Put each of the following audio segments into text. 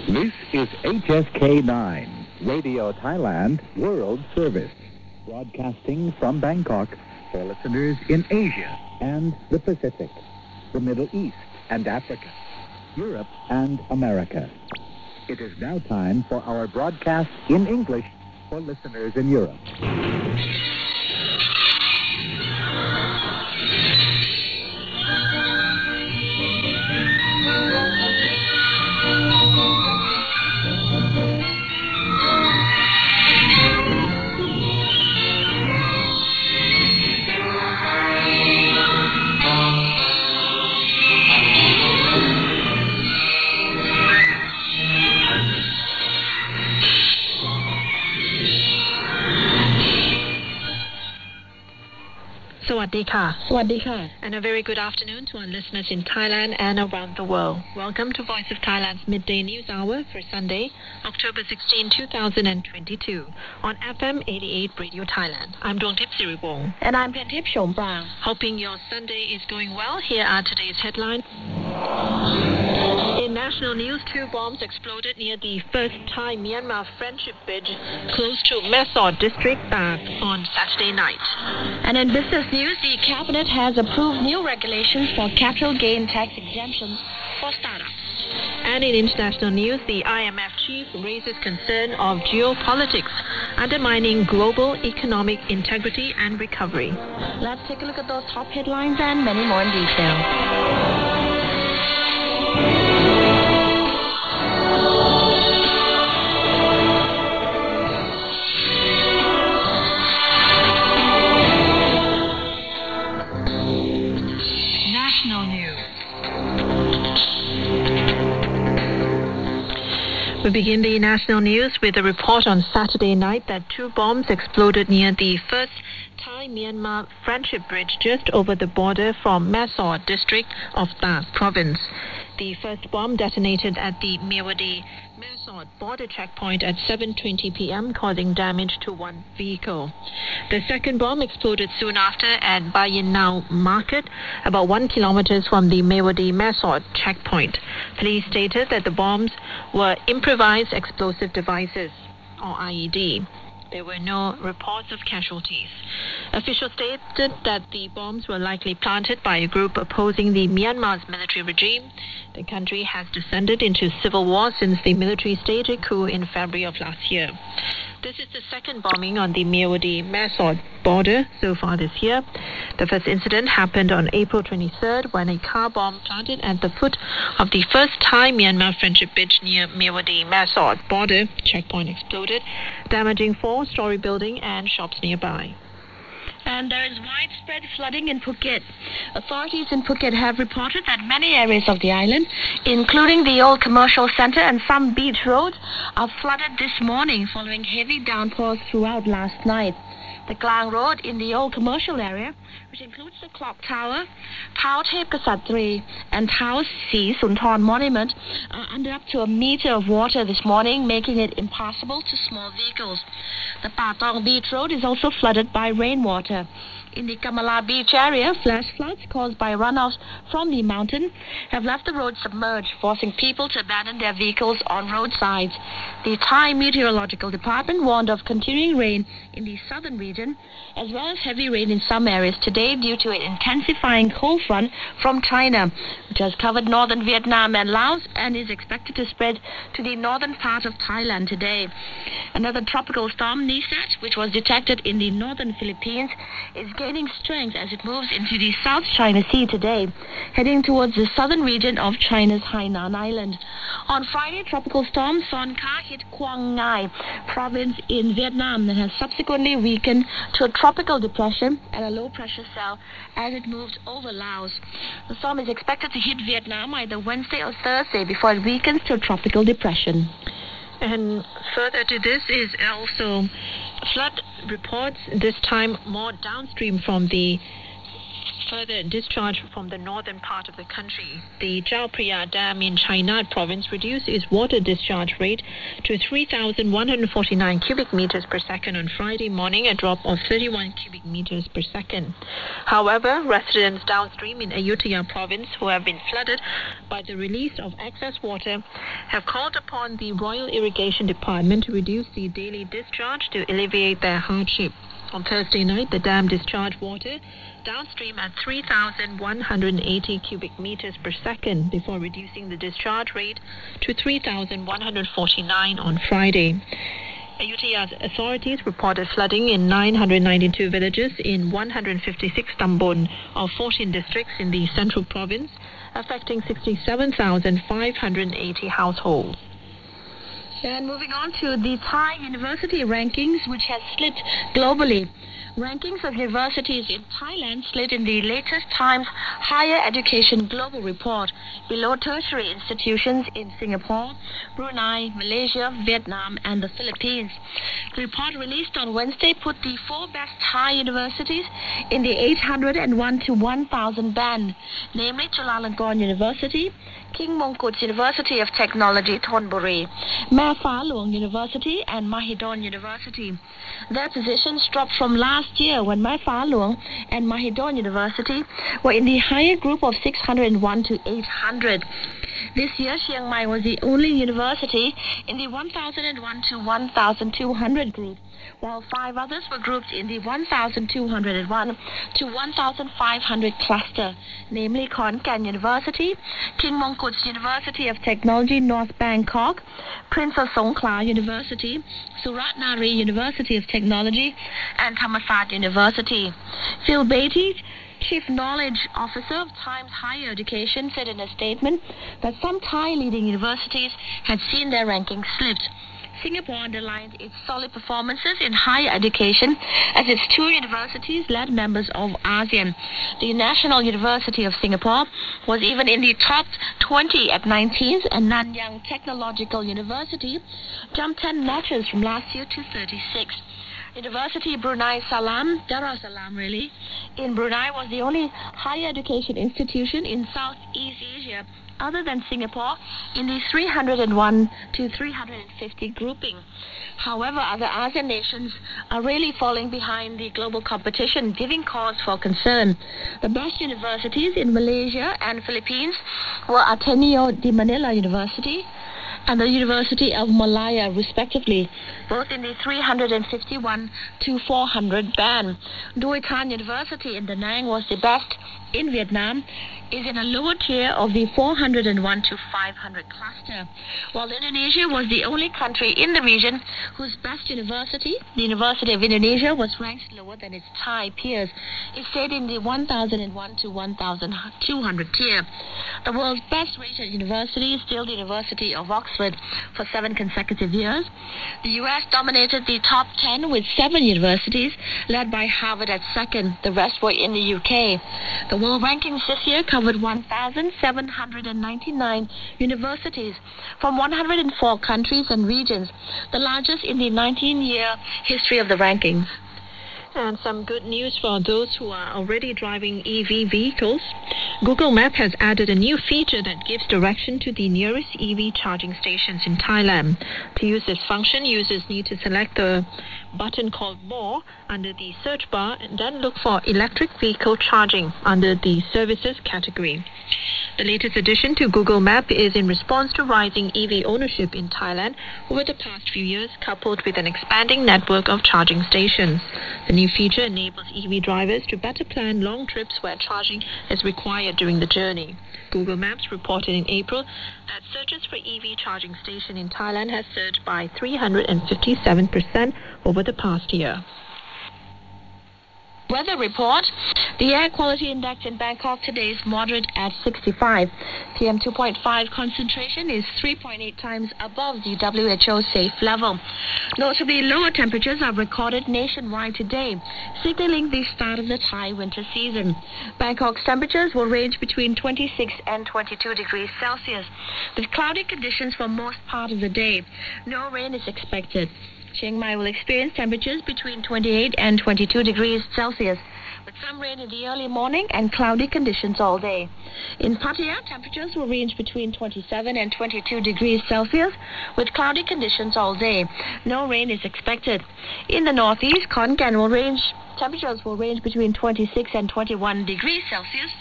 This is HSK9, Radio Thailand World Service, broadcasting from Bangkok for listeners in Asia and the Pacific, the Middle East and Africa, Europe and America. It is now time for our broadcast in English for listeners in Europe. Sawadee, and a very good afternoon to our listeners in Thailand and around the world. Welcome to Voice of Thailand's Midday News Hour for Sunday, October 16, 2022, on FM 88 Radio Thailand. I'm Dongtip Siriwong. And I'm Pentip Shomprang. Hoping your Sunday is going well. Here are today's headlines. In national news, 2 bombs exploded near the first Thai-Myanmar friendship bridge close to Mesod district on Saturday night. And in business news, the cabinet has approved new regulations for capital gain tax exemptions for startups. And in international news, the IMF chief raises concern of geopolitics undermining global economic integrity and recovery. Let's take a look at those top headlines and many more in detail. We begin the national news with a report on Saturday night that 2 bombs exploded near the first Thai-Myanmar friendship bridge just over the border from Mesod district of Tak province. The first bomb detonated at the Mewadi-Mesod border checkpoint at 7:20 p.m., causing damage to 1 vehicle. The second bomb exploded soon after at Bayinau Market, about 1 kilometer from the Mewadi-Mesod checkpoint. Police stated that the bombs were improvised explosive devices, or IED. There were no reports of casualties. Officials stated that the bombs were likely planted by a group opposing the Myanmar's military regime. The country has descended into civil war since the military staged a coup in February of last year. This is the second bombing on the Mewadi-Mesod border so far this year. The first incident happened on April 23rd when a car bomb planted at the foot of the first Thai-Myanmar friendship bridge near Mewadi-Mesod border checkpoint exploded, damaging 4-story building and shops nearby. And there is widespread flooding in Phuket. Authorities in Phuket have reported that many areas of the island, including the old commercial center and some beach roads, are flooded this morning following heavy downpours throughout last night. The Klang Road in the old commercial area, which includes the Clock Tower, Thao Thep Kasatri, and Thao Si Sunthorn Monument, are under up to 1 meter of water this morning, making it impassable to small vehicles. The Patong Beach Road is also flooded by rainwater. In the Kamala Beach area, flash floods caused by runoffs from the mountain have left the road submerged, forcing people to abandon their vehicles on roadsides. The Thai Meteorological Department warned of continuing rain in the southern region, as well as heavy rain in some areas today due to an intensifying cold front from China, which has covered northern Vietnam and Laos and is expected to spread to the northern part of Thailand today. Another tropical storm, Nisat, which was detected in the northern Philippines, is gaining strength as it moves into the South China Sea today, heading towards the southern region of China's Hainan Island. On Friday, tropical storm Sonka hit Quang Ngai province in Vietnam and has subsequently weakened to a tropical depression and a low-pressure cell as it moved over Laos. The storm is expected to hit Vietnam either Wednesday or Thursday before it weakens to a tropical depression. And further to this is also flood reports, this time more downstream from the further discharge from the northern part of the country. The Chao Phraya Dam in Chainat province reduced its water discharge rate to 3,149 cubic meters per second on Friday morning, a drop of 31 cubic meters per second. However, residents downstream in Ayutthaya province who have been flooded by the release of excess water have called upon the Royal Irrigation Department to reduce the daily discharge to alleviate their hardship. On Thursday night, the dam discharged water downstream at 3,180 cubic meters per second before reducing the discharge rate to 3,149 on Friday. Ayutthaya's authorities reported flooding in 992 villages in 156 tambon of 14 districts in the central province, affecting 67,580 households. And moving on to the Thai university rankings, which has slipped globally. Rankings of universities in Thailand slid in the latest Times Higher Education Global Report below tertiary institutions in Singapore, Brunei, Malaysia, Vietnam, and the Philippines. The report released on Wednesday put the 4 best Thai universities in the 801 to 1,000 band, namely Chulalongkorn University, King Mongkut University of Technology, Thonburi, Mae Phah Luang University, and Mahidol University. Their positions dropped from last year when Mae Phah Luang and Mahidol University were in the higher group of 601 to 800. This year, Chiang Mai was the only university in the 1,001 to 1,200 group, while 5 others were grouped in the 1,201 to 1,500 cluster, namely Khon Kaen University, King Mongkut University of Technology, North Bangkok, Prince of Songkhla University, Surat Nari University of Technology, and Thammasat University. Phil Beatty, Chief Knowledge Officer of Times Higher Education, said in a statement that some Thai leading universities had seen their rankings slipped. Singapore underlined its solid performances in higher education as its 2 universities led members of ASEAN. The National University of Singapore was even in the top 20 at 19th, and Nanyang Technological University jumped 10 notches from last year to 36. University Brunei Salam, Darussalam really, in Brunei was the only higher education institution in Southeast Asia other than Singapore in the 301 to 350 grouping. However, other ASEAN nations are really falling behind the global competition, giving cause for concern. The best universities in Malaysia and Philippines were Ateneo de Manila University and the University of Malaya, respectively, both in the 351 to 400 band. Doi Tan University in Da Nang was the best in Vietnam, is in a lower tier of the 401 to 500 cluster, while Indonesia was the only country in the region whose best university, the University of Indonesia, was ranked lower than its Thai peers. It stayed in the 1,001 to 1,200 tier. The world's best rated university is still the University of Oxford for 7 consecutive years. The U.S. dominated the top 10 with 7 universities, led by Harvard at second. The rest were in the U.K. The world rankings this year covered 1,799 universities from 104 countries and regions, the largest in the 19-year history of the rankings. And some good news for those who are already driving EV vehicles. Google Maps has added a new feature that gives direction to the nearest EV charging stations in Thailand. To use this function, users need to select the button called More under the search bar and then look for electric vehicle charging under the services category. The latest addition to Google Maps is in response to rising EV ownership in Thailand over the past few years, coupled with an expanding network of charging stations. The new feature enables EV drivers to better plan long trips where charging is required during the journey. Google Maps reported in April that searches for EV charging station in Thailand has surged by 357% over the past year. Weather report. The air quality index in Bangkok today is moderate at 65. PM 2.5 concentration is 3.8 times above the WHO safe level. Notably, lower temperatures are recorded nationwide today, signaling the start of the Thai winter season. Bangkok's temperatures will range between 26 and 22 degrees Celsius, with cloudy conditions for most part of the day. No rain is expected. Chiang Mai will experience temperatures between 28 and 22 degrees Celsius. with some rain in the early morning and cloudy conditions all day. In Pattaya, temperatures will range between 27 and 22 degrees Celsius, with cloudy conditions all day. No rain is expected. In the northeast, temperatures will range between 26 and 21 degrees Celsius,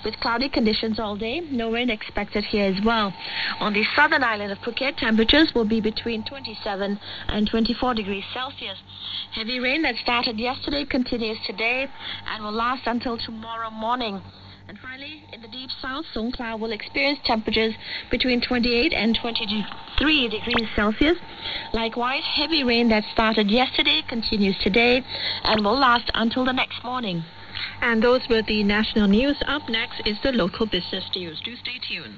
with cloudy conditions all day. No rain expected here as well. On the southern island of Phuket, temperatures will be between 27 and 24 degrees Celsius. Heavy rain that started yesterday continues today and will last until tomorrow morning. And finally, in the deep south, Songkhla will experience temperatures between 28 and 23 degrees Celsius. Likewise, heavy rain that started yesterday continues today and will last until the next morning. And those were the national news. Up next is the local business news. Do stay tuned.